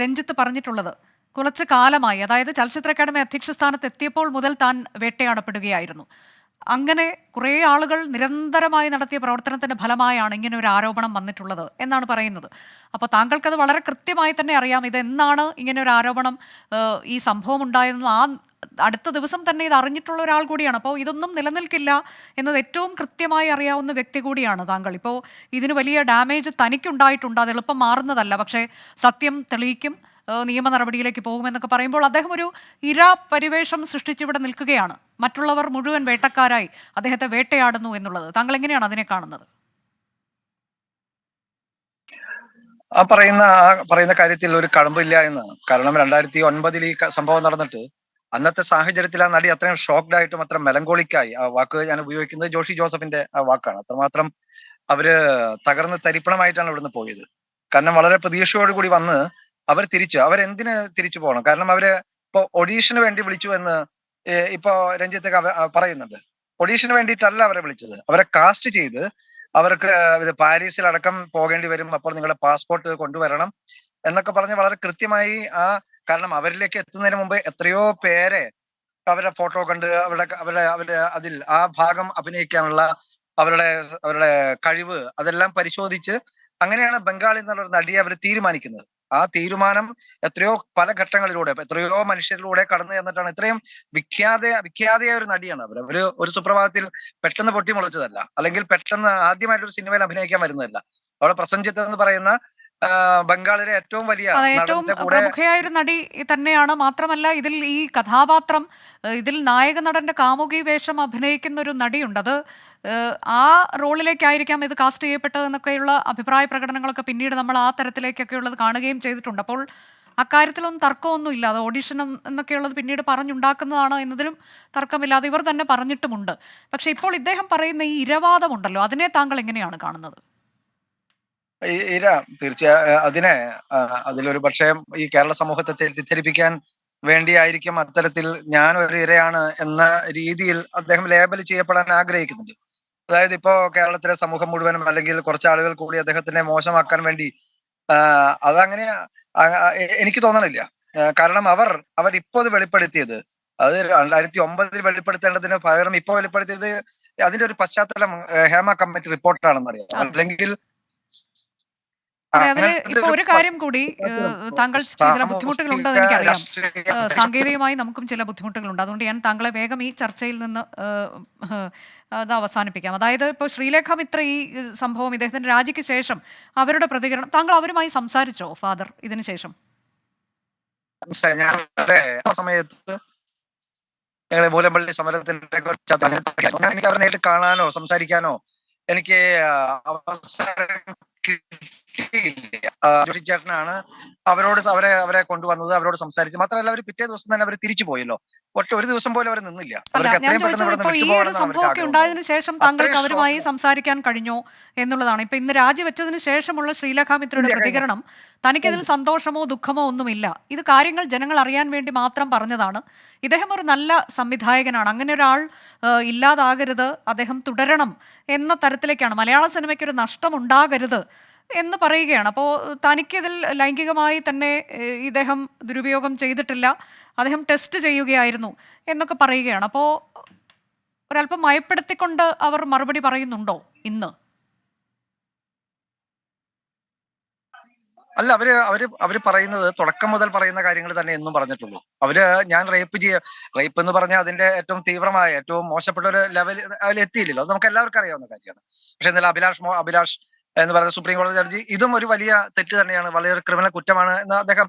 രഞ്ജിത്ത് പറഞ്ഞിട്ടുള്ളത്. കുറച്ച് കാലമായി, അതായത് ചലച്ചിത്ര അക്കാദമി അധ്യക്ഷ സ്ഥാനത്ത് എത്തിയപ്പോൾ മുതൽ താൻ വേട്ടയാടപ്പെടുകയായിരുന്നു. അങ്ങനെ കുറേ ആളുകൾ നിരന്തരമായി നടത്തിയ പ്രവർത്തനത്തിന്റെ ഫലമായാണ് ഇങ്ങനെ ഒരു ആരോപണം വന്നിട്ടുള്ളത് എന്നാണ് പറയുന്നത്. അപ്പോൾ താങ്കൾക്കത് വളരെ കൃത്യമായി തന്നെ അറിയാം ഇതെന്നാണ് ഇങ്ങനെ ഒരു ആരോപണം, ഈ സംഭവം ഉണ്ടായതെന്നും ആ അടുത്ത ദിവസം തന്നെ ഇത് അറിഞ്ഞിട്ടുള്ള ഒരാൾ കൂടിയാണ്. അപ്പോൾ ഇതൊന്നും നിലനിൽക്കില്ല എന്നത് ഏറ്റവും കൃത്യമായി അറിയാവുന്ന വ്യക്തി കൂടിയാണ് താങ്കൾ. ഇപ്പോൾ ഇതിന് വലിയ ഡാമേജ് തനിക്കുണ്ടായിട്ടുണ്ട്, അത് എളുപ്പം മാറുന്നതല്ല, പക്ഷേ സത്യം തെളിയിക്കും, നിയമ നടപടിയിലേക്ക് പോകുമെന്നൊക്കെ പറയുമ്പോൾ അദ്ദേഹം ഒരു ഇര പരിവേഷം സൃഷ്ടിച്ചിവിടെ നിൽക്കുകയാണ്. മറ്റുള്ളവർ മുഴുവൻ വേട്ടക്കാരായി അദ്ദേഹത്തെ വേട്ടയാടുന്നു എന്നുള്ളത് താങ്കൾ എങ്ങനെയാണ് അതിനെ കാണുന്നത്? പറയുന്ന കാര്യത്തിൽ ഒരു കഴമ്പില്ല എന്ന്. കാരണം 2009 ഈ സംഭവം നടന്നിട്ട് അന്നത്തെ സാഹചര്യത്തിൽ ആ നടി അത്രയും ഷോക്ക്ഡ് ആയിട്ടും അത്ര മെലങ്കോളിക്കായി, ആ വാക്ക് ഞാൻ ഉപയോഗിക്കുന്നത് ജോഷി ജോസഫിന്റെ ആ വാക്കാണ്, അത്രമാത്രം അവര് തകർന്ന് തരിപ്പണമായിട്ടാണ് ഇവിടുന്ന് പോയത്. കാരണം വളരെ പ്രതീക്ഷയോടുകൂടി വന്ന് അവരെന്തിന് തിരിച്ചു പോകണം? കാരണം അവര് ഇപ്പൊ ഒഡീഷന് വേണ്ടി വിളിച്ചു എന്ന് ഇപ്പൊ രഞ്ജിത്ത് പറയുന്നുണ്ട്. ഒഡീഷന് വേണ്ടിയിട്ടല്ല അവരെ വിളിച്ചത്, അവരെ കാസ്റ്റ് ചെയ്ത് അവർക്ക് പാരീസിലടക്കം പോകേണ്ടി വരും, അപ്പോൾ നിങ്ങളുടെ പാസ്പോർട്ട് കൊണ്ടുവരണം എന്നൊക്കെ പറഞ്ഞ് വളരെ കൃത്യമായി കാരണം അവരിലേക്ക് എത്തുന്നതിന് മുമ്പ് എത്രയോ പേരെ അവരുടെ ഫോട്ടോ കണ്ട് അവരുടെ അതിൽ ആ ഭാഗം അഭിനയിക്കാനുള്ള അവരുടെ അവരുടെ കഴിവ് അതെല്ലാം പരിശോധിച്ച് അങ്ങനെയാണ് ബംഗാളി എന്നുള്ള നടിയെ അവർ തീരുമാനിക്കുന്നത്. ആ തീരുമാനം എത്രയോ പല ഘട്ടങ്ങളിലൂടെ എത്രയോ മനുഷ്യരിലൂടെ കടന്നു ചെന്നിട്ടാണ് ഇത്രയും വിഖ്യാതയായ ഒരു നടിയാണ് അവര് ഒരു സുപ്രഭാതത്തിൽ പെട്ടെന്ന് പൊട്ടിമുളച്ചതല്ല, അല്ലെങ്കിൽ പെട്ടെന്ന് ആദ്യമായിട്ട് ഒരു സിനിമയിൽ അഭിനയിക്കാൻ വരുന്നതല്ല. അവിടെ പ്രസഞ്ജിത്ത് എന്ന് പറയുന്ന ബംഗാളിലെ ഏറ്റവും വലിയ ഏറ്റവും പ്രമുഖയായ ഒരു നടി തന്നെയാണ്. മാത്രമല്ല ഇതിൽ ഈ കഥാപാത്രം, ഇതിൽ നായക നടന്റെ കാമുകി വേഷം അഭിനയിക്കുന്ന ഒരു നടിയുണ്ട്. അത് ആ റോളിലേക്കായിരിക്കാം ഇത് കാസ്റ്റ് ചെയ്യപ്പെട്ടതെന്നൊക്കെയുള്ള അഭിപ്രായ പ്രകടനങ്ങളൊക്കെ പിന്നീട് നമ്മൾ ആ തരത്തിലേക്കൊക്കെ ഉള്ളത് കാണുകയും ചെയ്തിട്ടുണ്ട്. അപ്പോൾ അക്കാര്യത്തിലൊന്നും തർക്കമൊന്നുമില്ല. അത് ഓഡിഷൻ എന്നൊക്കെയുള്ളത് പിന്നീട് പറഞ്ഞുണ്ടാക്കുന്നതാണ് എന്നതിലും തർക്കമില്ലാതെ ഇവർ തന്നെ പറഞ്ഞിട്ടുമുണ്ട്. പക്ഷെ ഇപ്പോൾ ഇദ്ദേഹം പറയുന്ന ഈ ഇരവാദമുണ്ടല്ലോ, അതിനെ താങ്കൾ എങ്ങനെയാണ് കാണുന്നത്? അതിനെ അതിലൊരു പക്ഷേ ഈ കേരള സമൂഹത്തെ തെറ്റിദ്ധരിപ്പിക്കാൻ വേണ്ടിയായിരിക്കും അത്തരത്തിൽ ഞാൻ ഒരു ഇരയാണ് എന്ന രീതിയിൽ അദ്ദേഹം ലേബൽ ചെയ്യപ്പെടാൻ ആഗ്രഹിക്കുന്നുണ്ട്. അതായത് ഇപ്പോ കേരളത്തിലെ സമൂഹം മുഴുവനും അല്ലെങ്കിൽ കുറച്ച് ആളുകൾ കൂടി അദ്ദേഹത്തിനെ മോശമാക്കാൻ വേണ്ടി അതങ്ങനെ എനിക്ക് തോന്നണില്ല. കാരണം അവർ ഇപ്പോൾ ഇത് വെളിപ്പെടുത്തിയത്, അത് 2009 വെളിപ്പെടുത്തേണ്ടതിന് പകരം ഇപ്പൊ വെളിപ്പെടുത്തിയത് അതിന്റെ ഒരു പശ്ചാത്തലം ഹേമ കമ്മിറ്റി റിപ്പോർട്ടാണെന്ന് അറിയാം. അല്ലെങ്കിൽ ഇപ്പൊ ഒരു കാര്യം കൂടി, താങ്കൾ ചില ബുദ്ധിമുട്ടുകളുണ്ടെന്ന് എനിക്കറിയാം, സാങ്കേതികമായി നമുക്കും ചില ബുദ്ധിമുട്ടുകളുണ്ട്. അതുകൊണ്ട് ഞാൻ താങ്കളെ വേഗം ഈ ചർച്ചയിൽ നിന്ന് അത് അവസാനിപ്പിക്കാം. അതായത് ഇപ്പോൾ ശ്രീലേഖ മിത്ര ഈ സംഭവം ഇദ്ദേഹത്തിന്റെ രാജിക്ക് ശേഷം അവരുടെ പ്രതികരണം, താങ്കൾ അവരുമായി സംസാരിച്ചോ ഫാദർ ഇതിനു ശേഷം? സമയത്ത് ഞങ്ങളെ മൂലമ്പള്ളി സമരത്തിന്റെ എനിക്ക് അവരെ നേരിട്ട് കാണാനോ സംസാരിക്കാനോ എനിക്ക് അവസരം കിട്ടിയില്ല. ജോഷി ചേട്ടനാണ് അവരെ കൊണ്ടുവന്നത്, അവരോട് സംസാരിച്ച്. മാത്രമല്ല അവർ പിറ്റേ ദിവസം തന്നെ അവർ തിരിച്ചു പോയല്ലോ. ഒരു ദിവസം പോലും അവർ നിന്നില്ല. ഞാൻ ചോദിച്ചത് ഇപ്പോൾ ഈ ഒരു സംഭവമൊക്കെ ഉണ്ടായതിനു ശേഷം താങ്കൾക്ക് അവരുമായി സംസാരിക്കാൻ കഴിഞ്ഞോ എന്നുള്ളതാണ്. ഇപ്പൊ ഇന്ന് രാജിവെച്ചതിന് ശേഷമുള്ള ശ്രീലേഖ മിത്രയുടെ പ്രതികരണം, തനിക്കതിൽ സന്തോഷമോ ദുഃഖമോ ഒന്നുമില്ല, ഇത് കാര്യങ്ങൾ ജനങ്ങൾ അറിയാൻ വേണ്ടി മാത്രം പറഞ്ഞതാണ്. ഇദ്ദേഹം ഒരു നല്ല സംവിധായകനാണ്, അങ്ങനെ ഒരാൾ ഇല്ലാതാകരുത്, അദ്ദേഹം തുടരണം എന്ന തരത്തിലേക്കാണ്, മലയാള സിനിമയ്ക്ക് ഒരു നഷ്ടമുണ്ടാകരുത് എന്ന് പറയുകയാണ്. അപ്പോൾ തനിക്കിതിൽ ലൈംഗികമായി തന്നെ ഇദ്ദേഹം ദുരുപയോഗം ചെയ്തിട്ടില്ല, അദ്ദേഹം ടെസ്റ്റ് ചെയ്യുകയായിരുന്നു എന്നൊക്കെ പറയുകയാണ്. അപ്പോൾ ഒരല്പം മയപ്പെടുത്തിക്കൊണ്ട് അവർ മറുപടി പറയുന്നുണ്ടോ ഇന്ന്? അല്ല, അവര് പറയുന്നത് തുടക്കം മുതൽ പറയുന്ന കാര്യങ്ങൾ തന്നെ എന്നും പറഞ്ഞിട്ടുള്ളൂ. ഞാൻ റേപ്പ് എന്ന് പറഞ്ഞാൽ അതിന്റെ ഏറ്റവും തീവ്രമായ ഏറ്റവും മോശപ്പെട്ട ഒരു ലെവൽ എത്തിയില്ലല്ലോ, അത് നമുക്ക് എല്ലാവർക്കും അറിയാവുന്ന കാര്യമാണ്. പക്ഷെ എന്നാലും അഭിലാഷ് എന്ന് പറയുന്ന സുപ്രീം കോടതി ജഡ്ജി ഇതും ഒരു വലിയ തെറ്റ് തന്നെയാണ്, വളരെ ക്രിമിനൽ കുറ്റമാണ് എന്ന് അദ്ദേഹം